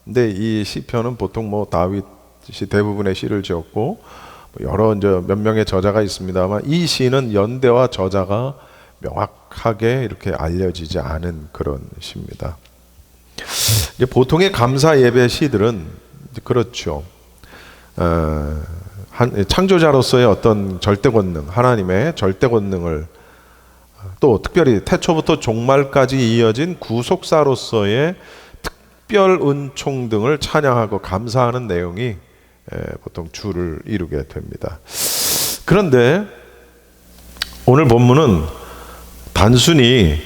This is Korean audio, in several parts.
근데 이 시편은 보통 뭐 다윗이 대부분의 시를 지었고 여러 이제 몇 명의 저자가 있습니다만 이 시는 연대와 저자가 명확하게 이렇게 알려지지 않은 그런 시입니다. 이제 보통의 감사 예배 시들은 그렇죠. 창조자로서의 어떤 절대 권능, 하나님의 절대 권능을 또 특별히 태초부터 종말까지 이어진 구속사로서의 특별 은총 등을 찬양하고 감사하는 내용이 보통 주를 이루게 됩니다. 그런데 오늘 본문은 단순히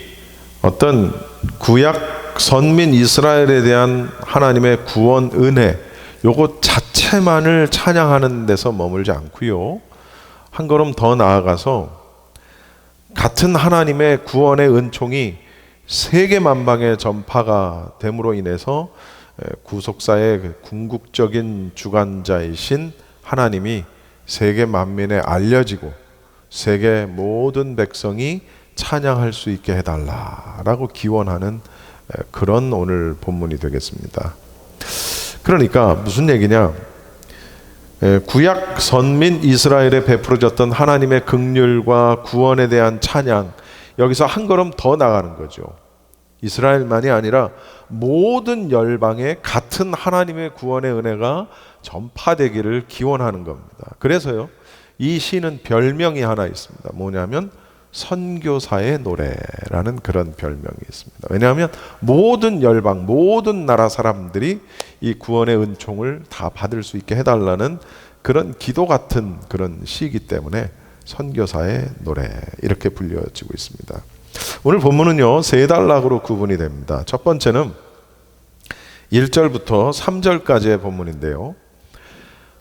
어떤 구약 선민 이스라엘에 대한 하나님의 구원 은혜 요것 자체만을 찬양하는 데서 머물지 않고요, 한 걸음 더 나아가서 같은 하나님의 구원의 은총이 세계 만방에 전파가 됨으로 인해서 구속사의 궁극적인 주관자이신 하나님이 세계 만민에 알려지고 세계 모든 백성이 찬양할 수 있게 해달라라고 기원하는 그런 오늘 본문이 되겠습니다. 그러니까 무슨 얘기냐, 구약 선민 이스라엘에 베풀어졌던 하나님의 긍휼과 구원에 대한 찬양, 여기서 한 걸음 더 나가는 거죠. 이스라엘만이 아니라 모든 열방에 같은 하나님의 구원의 은혜가 전파되기를 기원하는 겁니다. 그래서요, 이 시는 별명이 하나 있습니다. 뭐냐면 선교사의 노래라는 그런 별명이 있습니다. 왜냐하면 모든 열방, 모든 나라 사람들이 이 구원의 은총을 다 받을 수 있게 해달라는 그런 기도 같은 그런 시이기 때문에 선교사의 노래 이렇게 불려지고 있습니다. 오늘 본문은요, 세 단락으로 구분이 됩니다. 첫 번째는 1절부터 3절까지의 본문인데요,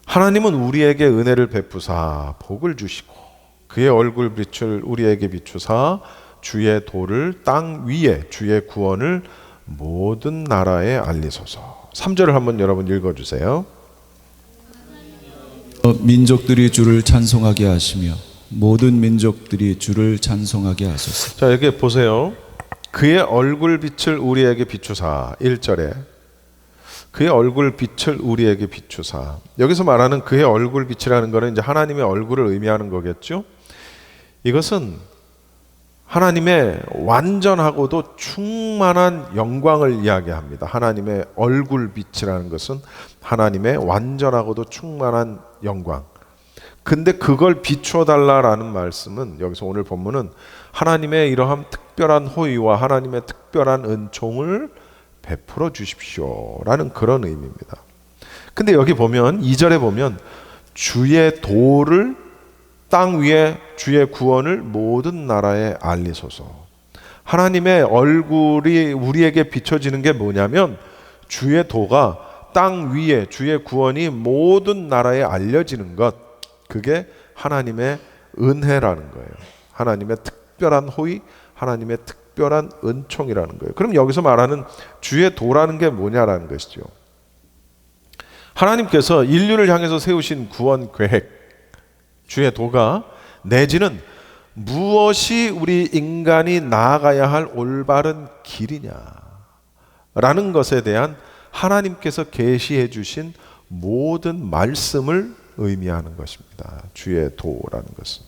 하나님은 우리에게 은혜를 베푸사 복을 주시고 그의 얼굴빛을 우리에게 비추사 주의 도를 땅 위에 주의 구원을 모든 나라에 알리소서. 3절을 한번 여러분 읽어주세요. 민족들이 주를 찬송하게 하시며 모든 민족들이 주를 찬송하게 하소서. 자, 여기 보세요. 그의 얼굴빛을 우리에게 비추사. 1절에 그의 얼굴빛을 우리에게 비추사. 여기서 말하는 그의 얼굴빛이라는 것은 이제 하나님의 얼굴을 의미하는 거겠죠. 이것은 하나님의 완전하고도 충만한 영광을 이야기합니다. 하나님의 얼굴빛이라는 것은 하나님의 완전하고도 충만한 영광. 근데 그걸 비추어 달라라는 말씀은, 여기서 오늘 본문은 하나님의 이러한 특별한 호의와 하나님의 특별한 은총을 베풀어 주십시오라는 그런 의미입니다. 근데 여기 보면 2절에 보면 주의 도를 땅 위에 주의 구원을 모든 나라에 알리소서. 하나님의 얼굴이 우리에게 비춰지는 게 뭐냐면 주의 도가 땅 위에 주의 구원이 모든 나라에 알려지는 것, 그게 하나님의 은혜라는 거예요. 하나님의 특별한 호의, 하나님의 특별한 은총이라는 거예요. 그럼 여기서 말하는 주의 도라는 게 뭐냐라는 것이죠. 하나님께서 인류를 향해서 세우신 구원 계획, 주의 도가 내지는 무엇이 우리 인간이 나아가야 할 올바른 길이냐라는 것에 대한 하나님께서 계시해 주신 모든 말씀을 의미하는 것입니다. 주의 도라는 것은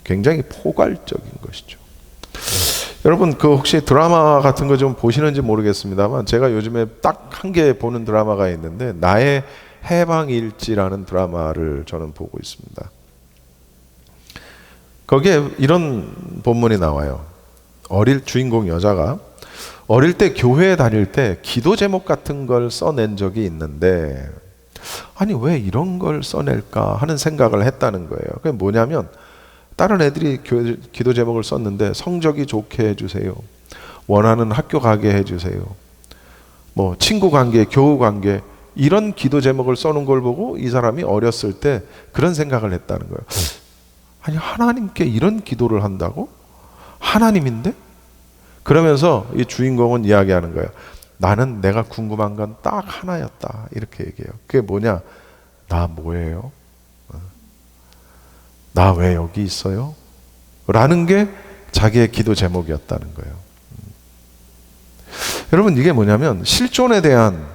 굉장히 포괄적인 것이죠. 여러분 그 혹시 드라마 같은 거 좀 보시는지 모르겠습니다만 제가 요즘에 딱 한 개 보는 드라마가 있는데 나의 해방일지라는 드라마를 저는 보고 있습니다. 거기에 이런 본문이 나와요. 주인공 여자가 어릴 때 교회에 다닐 때 기도 제목 같은 걸 써낸 적이 있는데 아니 왜 이런 걸 써낼까 하는 생각을 했다는 거예요. 그게 뭐냐면 다른 애들이 기도 제목을 썼는데 성적이 좋게 해주세요, 원하는 학교 가게 해주세요, 뭐 친구 관계, 교우 관계, 이런 기도 제목을 써놓은 걸 보고 이 사람이 어렸을 때 그런 생각을 했다는 거예요. 아니 하나님께 이런 기도를 한다고? 하나님인데? 그러면서 이 주인공은 이야기하는 거예요. 나는 내가 궁금한 건 딱 하나였다, 이렇게 얘기해요. 그게 뭐냐? 나 뭐예요? 나 왜 여기 있어요? 라는 게 자기의 기도 제목이었다는 거예요. 여러분, 이게 뭐냐면 실존에 대한,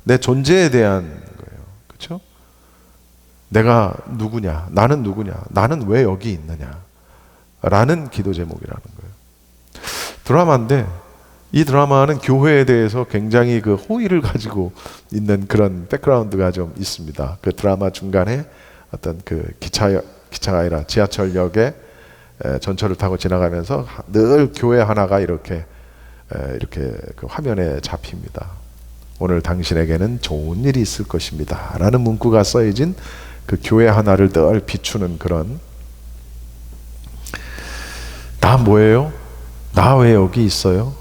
내 존재에 대한 거예요. 그렇죠? 내가 누구냐, 나는 누구냐, 나는 왜 여기 있느냐 라는 기도 제목이라는 거예요. 드라마인데 이 드라마는 교회에 대해서 굉장히 그 호의를 가지고 있는 그런 백그라운드가 좀 있습니다. 그 드라마 중간에 어떤 그 기차가 아니라 지하철역에 전철을 타고 지나가면서 늘 교회 하나가 이렇게 그 화면에 잡힙니다. 오늘 당신에게는 좋은 일이 있을 것입니다 라는 문구가 써있진 그 교회 하나를 늘 비추는 그런, 나 뭐예요? 나 왜 여기 있어요?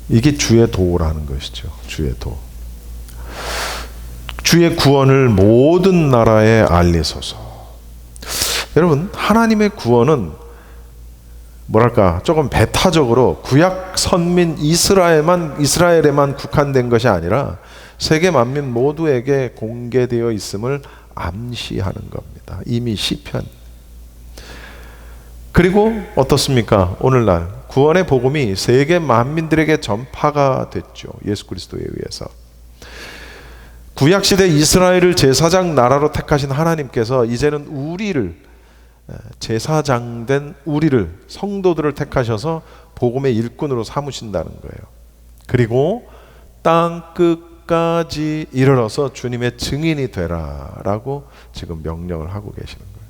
이게 주의 도라는 것이죠. 주의 도. 주의 구원을 모든 나라에 알리소서. 여러분, 하나님의 구원은 뭐랄까 조금 배타적으로 구약 선민 이스라엘에만 국한된 것이 아니라 세계 만민 모두에게 공개되어 있음을 암시하는 겁니다. 이미 시편. 그리고 어떻습니까? 오늘날 구원의 복음이 세계 만민들에게 전파가 됐죠. 예수 그리스도에 의해서. 구약시대 이스라엘을 제사장 나라로 택하신 하나님께서 이제는 우리를, 제사장된 우리를, 성도들을 택하셔서 복음의 일꾼으로 삼으신다는 거예요. 그리고 땅 끝까지 이르러서 주님의 증인이 되라라고 지금 명령을 하고 계시는 거예요.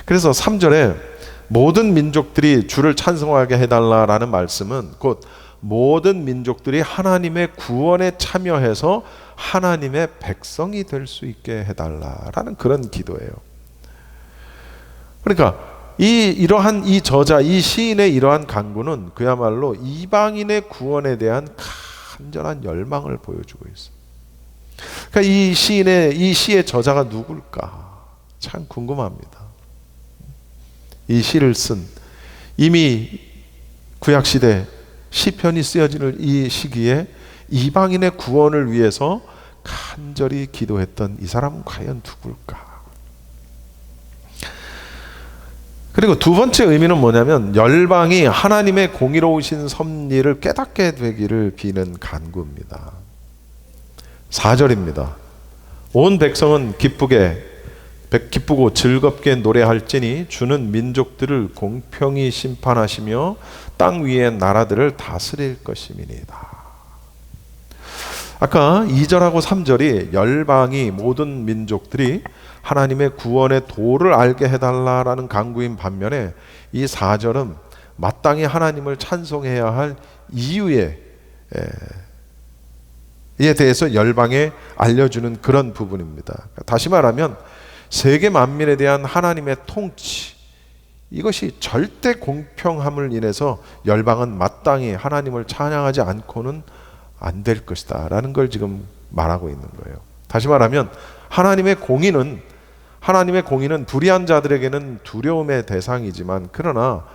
그래서 3절에 모든 민족들이 주를 찬송하게 해달라라는 말씀은 곧 모든 민족들이 하나님의 구원에 참여해서 하나님의 백성이 될 수 있게 해달라라는 그런 기도예요. 그러니까 이러한 이 저자, 이 시인의 이러한 간구는 그야말로 이방인의 구원에 대한 간절한 열망을 보여주고 있어요. 그러니까 이 시의 저자가 누굴까? 참 궁금합니다. 이 시를 쓴, 이미 구약시대 시편이 쓰여지는 이 시기에 이방인의 구원을 위해서 간절히 기도했던 이 사람은 과연 누굴까? 그리고 두 번째 의미는 뭐냐면 열방이 하나님의 공의로우신 섭리를 깨닫게 되기를 비는 간구입니다. 4절입니다. 온 백성은 기쁘고 즐겁게 노래할지니 주는 민족들을 공평히 심판하시며 땅 위의 나라들을 다스릴 것임이니이다. 아까 2절하고 3절이 열방이, 모든 민족들이 하나님의 구원의 도를 알게 해달라라는 간구인 반면에 이 4절은 마땅히 하나님을 찬송해야 할 이유에 대해서 열방에 알려주는 그런 부분입니다. 다시 말하면 세계 만민에 대한 하나님의 통치, 이것이 절대 공평함을 인해서 열방은 마땅히 하나님을 찬양하지 않고는 안 될 것이다 라는 걸 지금 말하고 있는 거예요. 다시 말하면 하나님의 공의는 불의한 자들에게는 두려움의 대상이지만, 그러나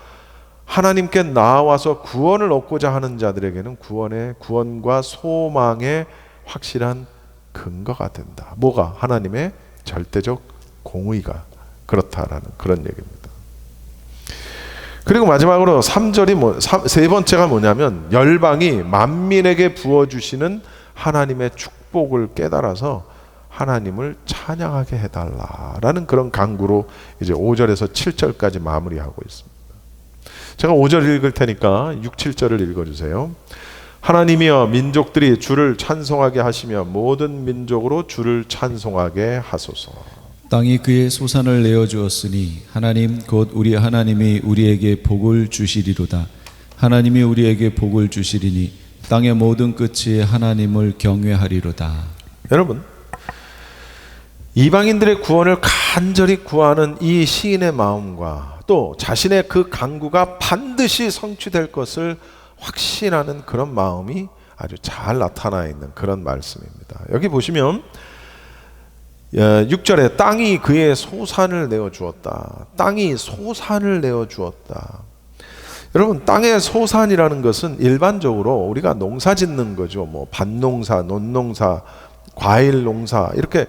하나님께 나와서 구원을 얻고자 하는 자들에게는 구원과 소망의 확실한 근거가 된다. 뭐가? 하나님의 절대적 공의가 그렇다라는 그런 얘기입니다. 그리고 마지막으로 3절이 세 번째가 뭐냐면 열방이 만민에게 부어주시는 하나님의 축복을 깨달아서 하나님을 찬양하게 해달라라는 그런 간구로 이제 5절에서 7절까지 마무리하고 있습니다. 제가 5절 읽을 테니까 6, 7절을 읽어주세요. 하나님이여 민족들이 주를 찬송하게 하시며 모든 민족으로 주를 찬송하게 하소서. 땅이 그의 소산을 내어주었으니 하나님 곧 우리 하나님이 우리에게 복을 주시리로다. 하나님이 우리에게 복을 주시리니 땅의 모든 끝이 하나님을 경외하리로다. 여러분, 이방인들의 구원을 간절히 구하는 이 시인의 마음과 또 자신의 그 간구가 반드시 성취될 것을 확신하는 그런 마음이 아주 잘 나타나 있는 그런 말씀입니다. 여기 보시면 6절에 땅이 그의 소산을 내어주었다. 땅이 소산을 내어주었다. 여러분, 땅의 소산이라는 것은 일반적으로 우리가 농사 짓는 거죠. 뭐 밭농사, 논농사, 과일 농사, 이렇게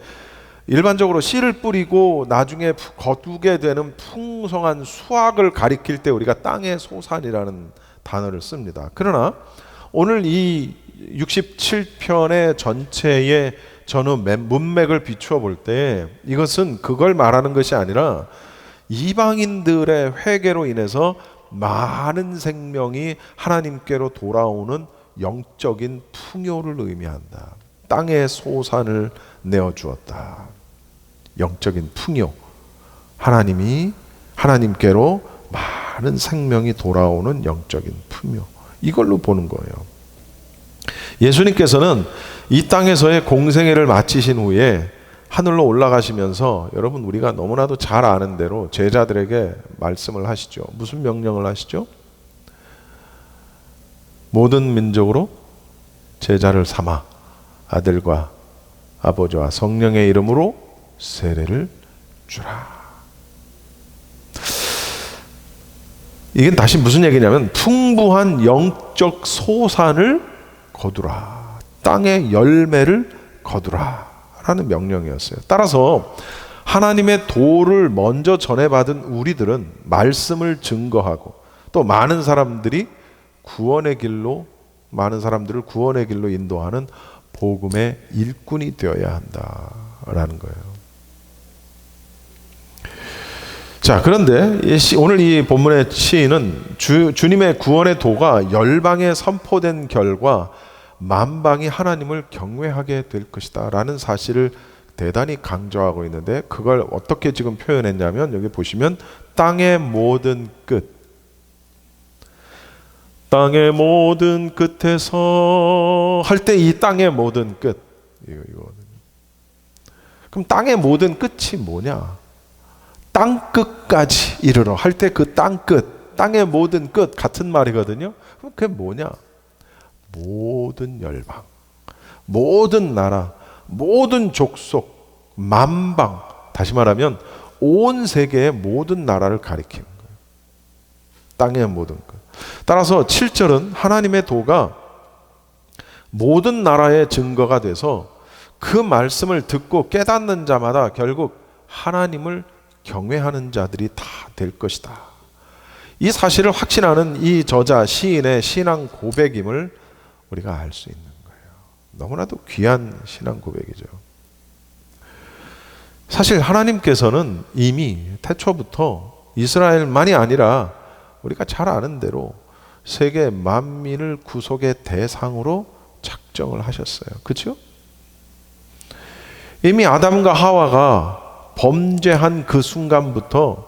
일반적으로 씨를 뿌리고 나중에 거두게 되는 풍성한 수확을 가리킬 때 우리가 땅의 소산이라는 단어를 씁니다. 그러나 오늘 이 67편의 전체의 전후 문맥을 비추어 볼 때 이것은 그걸 말하는 것이 아니라 이방인들의 회개로 인해서 많은 생명이 하나님께로 돌아오는 영적인 풍요를 의미한다. 땅에 소산을 내어주었다. 영적인 풍요. 하나님이 하나님께로 많은 생명이 돌아오는 영적인 풍요. 이걸로 보는 거예요. 예수님께서는 이 땅에서의 공생애를 마치신 후에 하늘로 올라가시면서 여러분 우리가 너무나도 잘 아는 대로 제자들에게 말씀을 하시죠. 무슨 명령을 하시죠? 모든 민족으로 제자를 삼아 아들과 아버지와 성령의 이름으로 세례를 주라. 이게 다시 무슨 얘기냐면 풍부한 영적 소산을 거두라. 땅의 열매를 거두라. 라는 명령이었어요. 따라서 하나님의 도를 먼저 전해받은 우리들은 말씀을 증거하고 또 많은 사람들을 구원의 길로 인도하는 복음의 일꾼이 되어야 한다라는 거예요. 자, 그런데 오늘 이 본문의 시인은 주님의 구원의 도가 열방에 선포된 결과 만방이 하나님을 경외하게 될 것이다 라는 사실을 대단히 강조하고 있는데 그걸 어떻게 지금 표현했냐면 여기 보시면 땅의 모든 끝, 땅의 모든 끝에서 할 때 이 땅의 모든 끝 이거거든요. 그럼 땅의 모든 끝이 뭐냐? 땅 끝까지 이르러 할 때 그 땅 끝, 땅의 모든 끝 같은 말이거든요. 그럼 그게 뭐냐? 모든 열방, 모든 나라, 모든 족속, 만방, 다시 말하면 온 세계의 모든 나라를 가리키는 거예요. 땅의 모든 것. 따라서 7절은 하나님의 도가 모든 나라의 증거가 돼서 그 말씀을 듣고 깨닫는 자마다 결국 하나님을 경외하는 자들이 다 될 것이다. 이 사실을 확신하는 이 저자 시인의 신앙 고백임을 우리가 알 수 있는 거예요. 너무나도 귀한 신앙 고백이죠. 사실 하나님께서는 이미 태초부터 이스라엘만이 아니라 우리가 잘 아는 대로 세계 만민을 구속의 대상으로 작정을 하셨어요. 그렇죠? 이미 아담과 하와가 범죄한 그 순간부터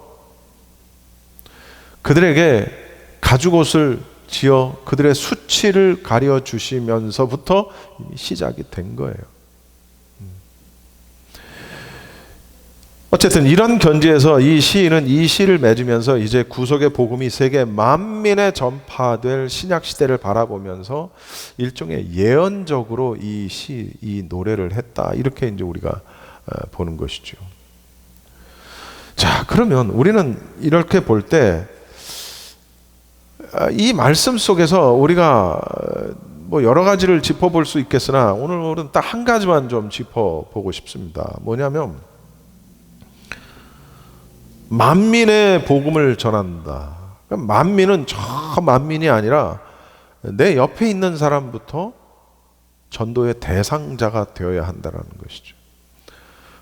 그들에게 가죽옷을 지어 그들의 수치를 가려주시면서부터 이미 시작이 된 거예요. 어쨌든 이런 견지에서 이 시인은 이 시를 맺으면서 이제 구속의 복음이 세계 만민에 전파될 신약 시대를 바라보면서 일종의 예언적으로 이 노래를 했다. 이렇게 이제 우리가 보는 것이죠. 자, 그러면 우리는 이렇게 볼 때 이 말씀 속에서 우리가 뭐 여러 가지를 짚어볼 수 있겠으나 오늘은 딱 한 가지만 좀 짚어보고 싶습니다. 뭐냐면 만민의 복음을 전한다. 만민은 저 만민이 아니라 내 옆에 있는 사람부터 전도의 대상자가 되어야 한다는 것이죠.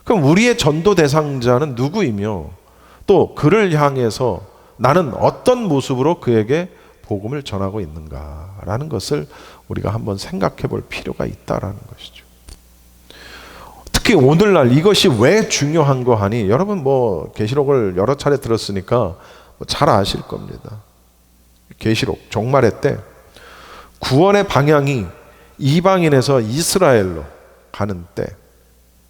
그럼 우리의 전도 대상자는 누구이며 또 그를 향해서 나는 어떤 모습으로 그에게 복음을 전하고 있는가라는 것을 우리가 한번 생각해 볼 필요가 있다라는 것이죠. 특히 오늘날 이것이 왜 중요한 거 하니 여러분 뭐 계시록을 여러 차례 들었으니까 잘 아실 겁니다. 계시록 종말의 때 구원의 방향이 이방인에서 이스라엘로 가는 때,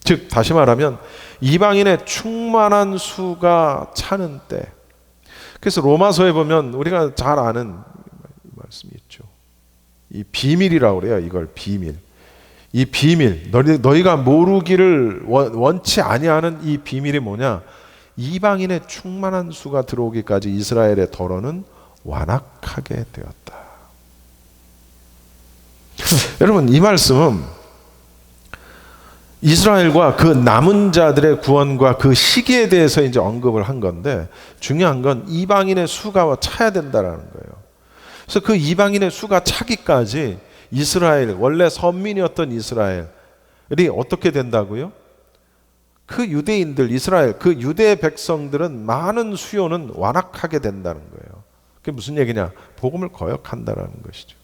즉 다시 말하면 이방인의 충만한 수가 차는 때. 그래서 로마서에 보면 우리가 잘 아는 말씀이 있죠. 이 비밀이라고 그래요. 이걸 비밀. 이 비밀, 너희가 모르기를 원치 아니하는 이 비밀이 뭐냐? 이방인의 충만한 수가 들어오기까지 이스라엘의 더러는 완악하게 되었다. 여러분, 이 말씀은 이스라엘과 그 남은 자들의 구원과 그 시기에 대해서 이제 언급을 한 건데 중요한 건 이방인의 수가 차야 된다라는 거예요. 그래서 그 이방인의 수가 차기까지 이스라엘, 원래 선민이었던 이스라엘이 어떻게 된다고요? 그 유대인들, 이스라엘, 그 유대 백성들은 많은 수요는 완악하게 된다는 거예요. 그게 무슨 얘기냐? 복음을 거역한다라는 것이죠.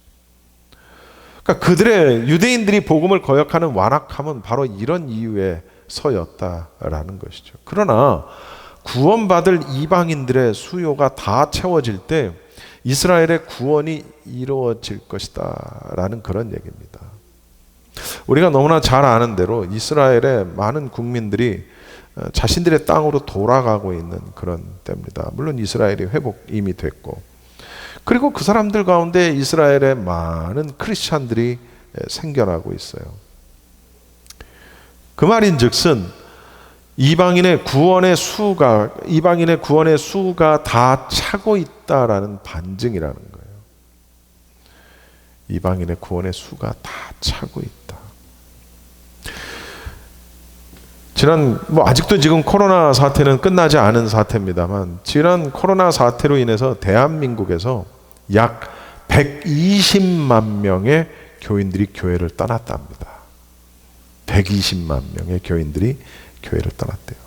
그러니까 그들의 유대인들이 복음을 거역하는 완악함은 바로 이런 이유에서였다라는 것이죠. 그러나 구원받을 이방인들의 수요가 다 채워질 때 이스라엘의 구원이 이루어질 것이다 라는 그런 얘기입니다. 우리가 너무나 잘 아는 대로 이스라엘의 많은 국민들이 자신들의 땅으로 돌아가고 있는 그런 때입니다. 물론 이스라엘이 회복 이미 됐고, 그리고 그 사람들 가운데 이스라엘의 많은 크리스찬들이 생겨나고 있어요. 그 말인즉슨 이방인의 구원의 수가 다 차고 있다라는 반증이라는 거예요. 이방인의 구원의 수가 다 차고 있다. 아직도 지금 코로나 사태는 끝나지 않은 사태입니다만, 지난 코로나 사태로 인해서 대한민국에서 약 120만 명의 교인들이 교회를 떠났답니다. 120만 명의 교인들이 교회를 떠났대요.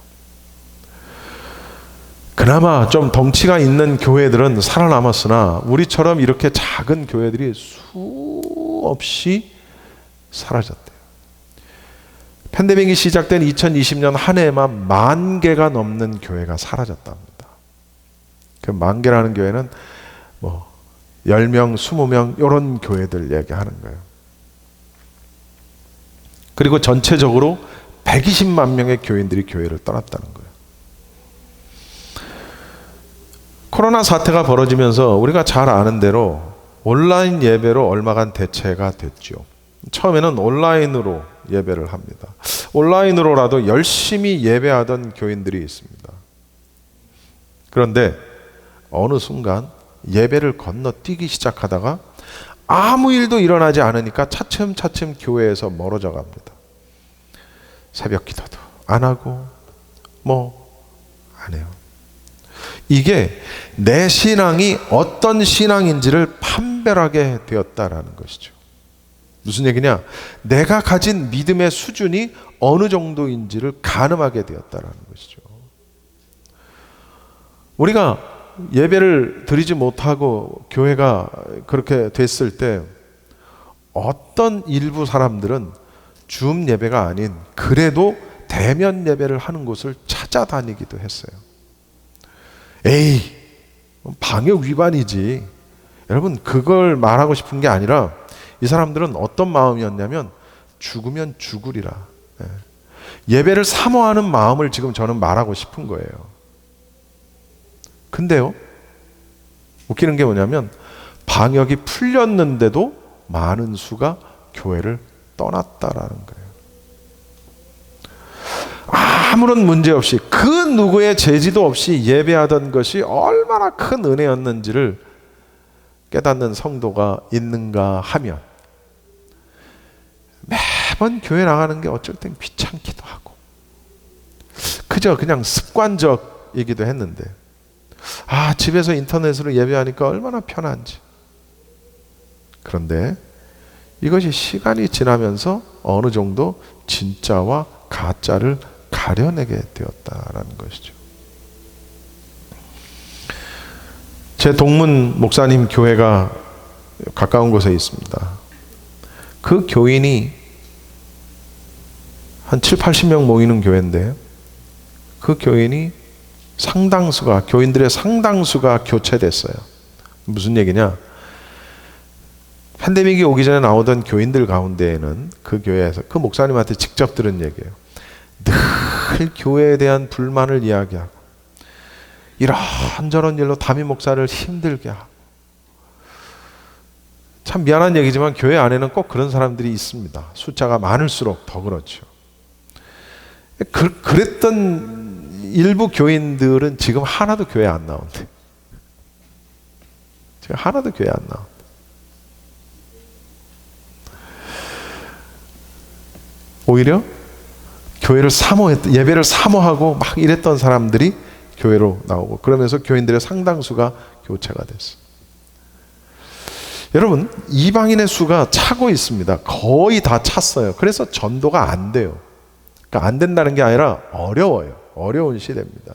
그나마 좀 덩치가 있는 교회들은 살아남았으나 우리처럼 이렇게 작은 교회들이 수없이 사라졌대요. 팬데믹이 시작된 2020년 한 해에만 10,000개가 넘는 교회가 사라졌답니다. 그 10,000개라는 교회는 10명, 20명 이런 교회들 얘기하는 거예요. 그리고 전체적으로 120만 명의 교인들이 교회를 떠났다는 거예요. 코로나 사태가 벌어지면서 우리가 잘 아는 대로 온라인 예배로 얼마간 대체가 됐죠. 처음에는 온라인으로 예배를 합니다. 온라인으로라도 열심히 예배하던 교인들이 있습니다. 그런데 어느 순간 예배를 건너뛰기 시작하다가 아무 일도 일어나지 않으니까 차츰차츰 교회에서 멀어져 갑니다. 새벽 기도도 안 하고 안 해요. 이게 내 신앙이 어떤 신앙인지를 판별하게 되었다라는 것이죠. 무슨 얘기냐? 내가 가진 믿음의 수준이 어느 정도인지를 가늠하게 되었다라는 것이죠. 우리가 예배를 드리지 못하고 교회가 그렇게 됐을 때 어떤 일부 사람들은 줌 예배가 아닌 그래도 대면 예배를 하는 곳을 찾아다니기도 했어요. 에이, 방역 위반이지. 여러분, 그걸 말하고 싶은 게 아니라 이 사람들은 어떤 마음이었냐면 죽으면 죽으리라. 예배를 사모하는 마음을 지금 저는 말하고 싶은 거예요. 근데요, 웃기는 게 뭐냐면 방역이 풀렸는데도 많은 수가 교회를 떠났다라는 거예요. 아무런 문제 없이 그 누구의 제지도 없이 예배하던 것이 얼마나 큰 은혜였는지를 깨닫는 성도가 있는가 하면 매번 교회 나가는 게 어쩔 땐 귀찮기도 하고 그저 그냥 습관적이기도 했는데 집에서 인터넷으로 예배하니까 얼마나 편한지. 그런데 이것이 시간이 지나면서 어느 정도 진짜와 가짜를 가려내게 되었다라는 것이죠. 제 동문 목사님 교회가 가까운 곳에 있습니다. 그 교인이 한 7, 80명 모이는 교회인데 그 교인이 교인들의 상당수가 교체됐어요. 무슨 얘기냐? 팬데믹이 오기 전에 나오던 교인들 가운데에는 그 교회에서 그 목사님한테 직접 들은 얘기예요. 늘 교회에 대한 불만을 이야기하고 이런저런 일로 담임 목사를 힘들게 하고 참 미안한 얘기지만 교회 안에는 꼭 그런 사람들이 있습니다. 숫자가 많을수록 더 그렇죠. 그랬던 일부 교인들은 지금 하나도 교회 안 나온대. 지금 하나도 교회 안 나온대. 오히려 교회를 예배를 사모하고 막 이랬던 사람들이 교회로 나오고 그러면서 교인들의 상당수가 교체가 됐어. 여러분, 이방인의 수가 차고 있습니다. 거의 다 찼어요. 그래서 전도가 안 돼요. 그러니까 안 된다는 게 아니라 어려워요. 어려운 시대입니다.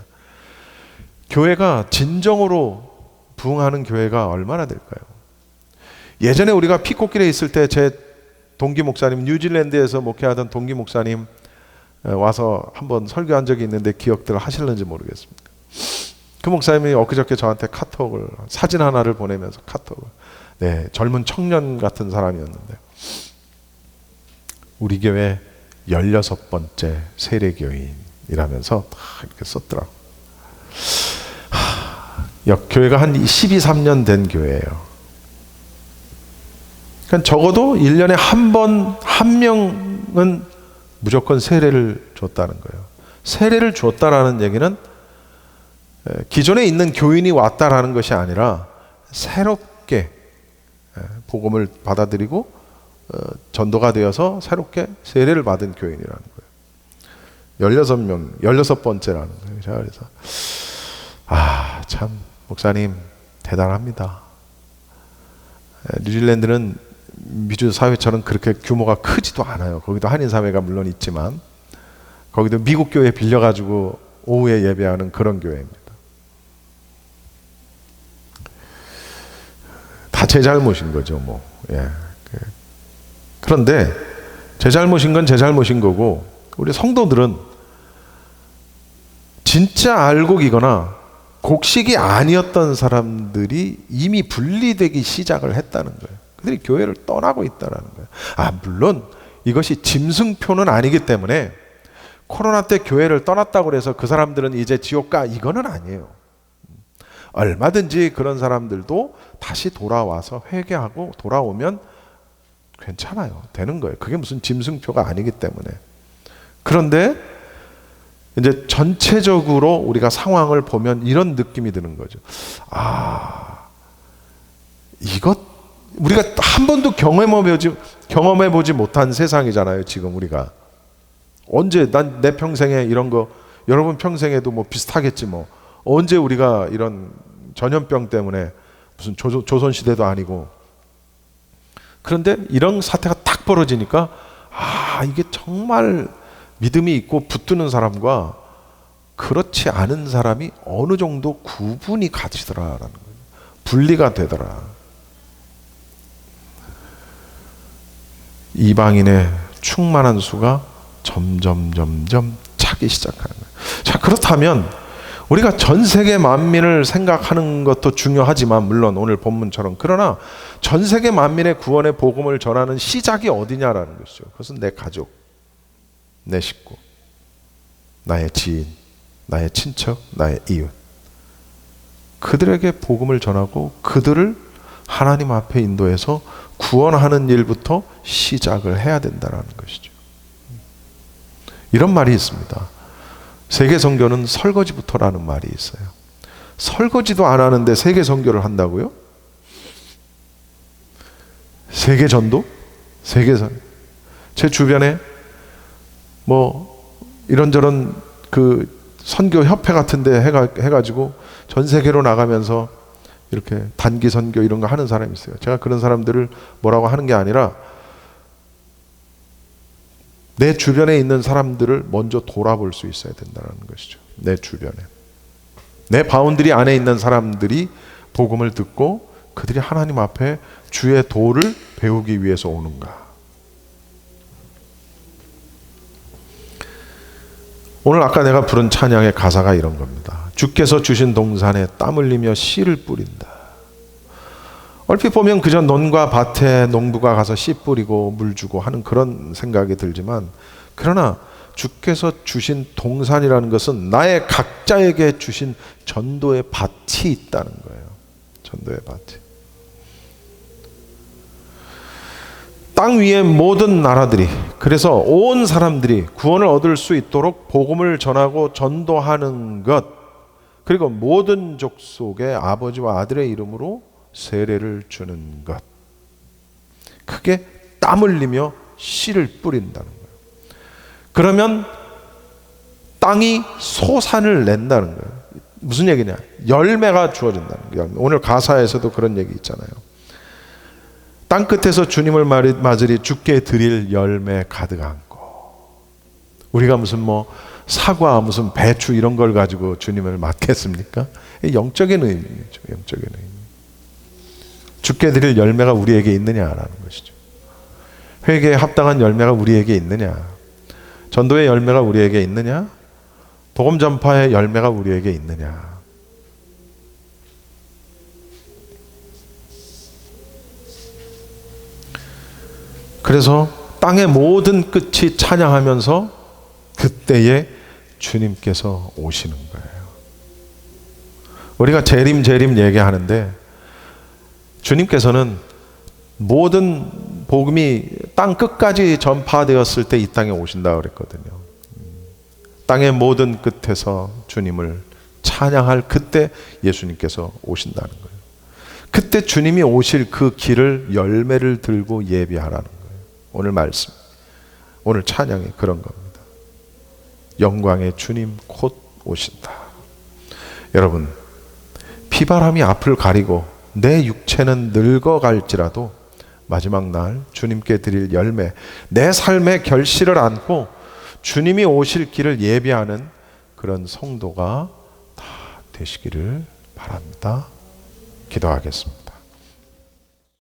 교회가 진정으로 부흥하는 교회가 얼마나 될까요? 예전에 우리가 피코길에 있을 때 제 동기 목사님, 뉴질랜드에서 목회하던 동기 목사님 와서 한번 설교한 적이 있는데 기억들 하실는지 모르겠습니다. 그 목사님이 엊그저께 저한테 카톡을, 사진 하나를 보내면서 카톡을, 네, 젊은 청년 같은 사람이었는데 우리 교회 16번째 세례교인이라면서 이렇게 썼더라고. 교회가 한 12, 13년 된 교회예요. 그러니까 적어도 1년에 한 명은 무조건 세례를 줬다는 거예요. 세례를 줬다라는 얘기는 기존에 있는 교인이 왔다라는 것이 아니라 새롭게 복음을 받아들이고 전도가 되어서 새롭게 세례를 받은 교인이라는 거예요. 16명, 16번째라는 거예요. 제가 그래서 참 목사님 대단합니다. 뉴질랜드는 미주 사회처럼 그렇게 규모가 크지도 않아요. 거기도 한인 사회가 물론 있지만 거기도 미국 교회 빌려가지고 오후에 예배하는 그런 교회입니다. 다 제 잘못인 거죠, 뭐. 예. 그런데 제 잘못인 건 제 잘못인 거고, 우리 성도들은 진짜 알곡이거나 곡식이 아니었던 사람들이 이미 분리되기 시작을 했다는 거예요. 그들이 교회를 떠나고 있다는 거예요. 물론 이것이 짐승표는 아니기 때문에 코로나 때 교회를 떠났다고 해서 그 사람들은 이제 지옥 가, 이거는 아니에요. 얼마든지 그런 사람들도 다시 돌아와서 회개하고 돌아오면 괜찮아요. 되는 거예요. 그게 무슨 짐승표가 아니기 때문에. 그런데 이제 전체적으로 우리가 상황을 보면 이런 느낌이 드는 거죠. 이것 우리가 한 번도 경험해보지 못한 세상이잖아요. 지금 우리가 언제, 난 내 평생에 이런 거, 여러분 평생에도 뭐 비슷하겠지 뭐. 언제 우리가 이런 전염병 때문에 무슨 조선시대도 아니고. 그런데 이런 사태가 딱 벌어지니까 이게 정말 믿음이 있고 붙드는 사람과 그렇지 않은 사람이 어느 정도 구분이 가지더라라는 거예요. 분리가 되더라. 이방인의 충만한 수가 점점 차기 시작하는 거예요. 자, 그렇다면 우리가 전 세계 만민을 생각하는 것도 중요하지만, 물론 오늘 본문처럼, 그러나 전 세계 만민의 구원의 복음을 전하는 시작이 어디냐라는 것이죠. 그것은 내 가족, 내 식구, 나의 지인, 나의 친척, 나의 이웃, 그들에게 복음을 전하고 그들을 하나님 앞에 인도해서 구원하는 일부터 시작을 해야 된다는 것이죠. 이런 말이 있습니다. 세계 선교는 설거지부터라는 말이 있어요. 설거지도 안 하는데 세계 선교를 한다고요? 세계 전도? 제 주변에 뭐 이런저런 그 선교 협회 같은데 해가지고 전 세계로 나가면서 이렇게 단기 선교 이런 거 하는 사람이 있어요. 제가 그런 사람들을 뭐라고 하는 게 아니라 내 주변에 있는 사람들을 먼저 돌아볼 수 있어야 된다는 것이죠. 내 주변에, 내 바운드리 안에 있는 사람들이 복음을 듣고 그들이 하나님 앞에 주의 도를 배우기 위해서 오는가. 오늘 아까 내가 부른 찬양의 가사가 이런 겁니다. 주께서 주신 동산에 땀 흘리며 씨를 뿌린다. 얼핏 보면 그저 논과 밭에 농부가 가서 씨 뿌리고 물 주고 하는 그런 생각이 들지만, 그러나 주께서 주신 동산이라는 것은 나의 각자에게 주신 전도의 밭이 있다는 거예요. 전도의 밭이. 땅 위의 모든 나라들이, 그래서 온 사람들이 구원을 얻을 수 있도록 복음을 전하고 전도하는 것, 그리고 모든 족속의 아버지와 아들의 이름으로 세례를 주는 것, 그게 땀 흘리며 씨를 뿌린다는 거예요. 그러면 땅이 소산을 낸다는 거예요. 무슨 얘기냐? 열매가 주어진다는 거예요. 오늘 가사에서도 그런 얘기 있잖아요. 땅 끝에서 주님을 맞으리 주께 드릴 열매 가득한 거. 우리가 무슨 뭐 사과, 무슨 배추 이런 걸 가지고 주님을 맞겠습니까? 영적인 의미죠. 영적인 의미. 주께 드릴 열매가 우리에게 있느냐라는 것이죠. 회개에 합당한 열매가 우리에게 있느냐? 전도의 열매가 우리에게 있느냐? 복음 전파의 열매가 우리에게 있느냐? 그래서 땅의 모든 끝이 찬양하면서 그때에 주님께서 오시는 거예요. 우리가 재림 얘기하는데 주님께서는 모든 복음이 땅 끝까지 전파되었을 때 이 땅에 오신다고 그랬거든요. 땅의 모든 끝에서 주님을 찬양할 그때 예수님께서 오신다는 거예요. 그때 주님이 오실 그 길을 열매를 들고 예비하라는 거예요. 오늘 말씀, 오늘 찬양이 그런 겁니다. 영광의 주님 곧 오신다. 여러분, 비바람이 앞을 가리고 내 육체는 늙어갈지라도 마지막 날 주님께 드릴 열매, 내 삶의 결실을 안고 주님이 오실 길을 예비하는 그런 성도가 다 되시기를 바랍니다. 기도하겠습니다.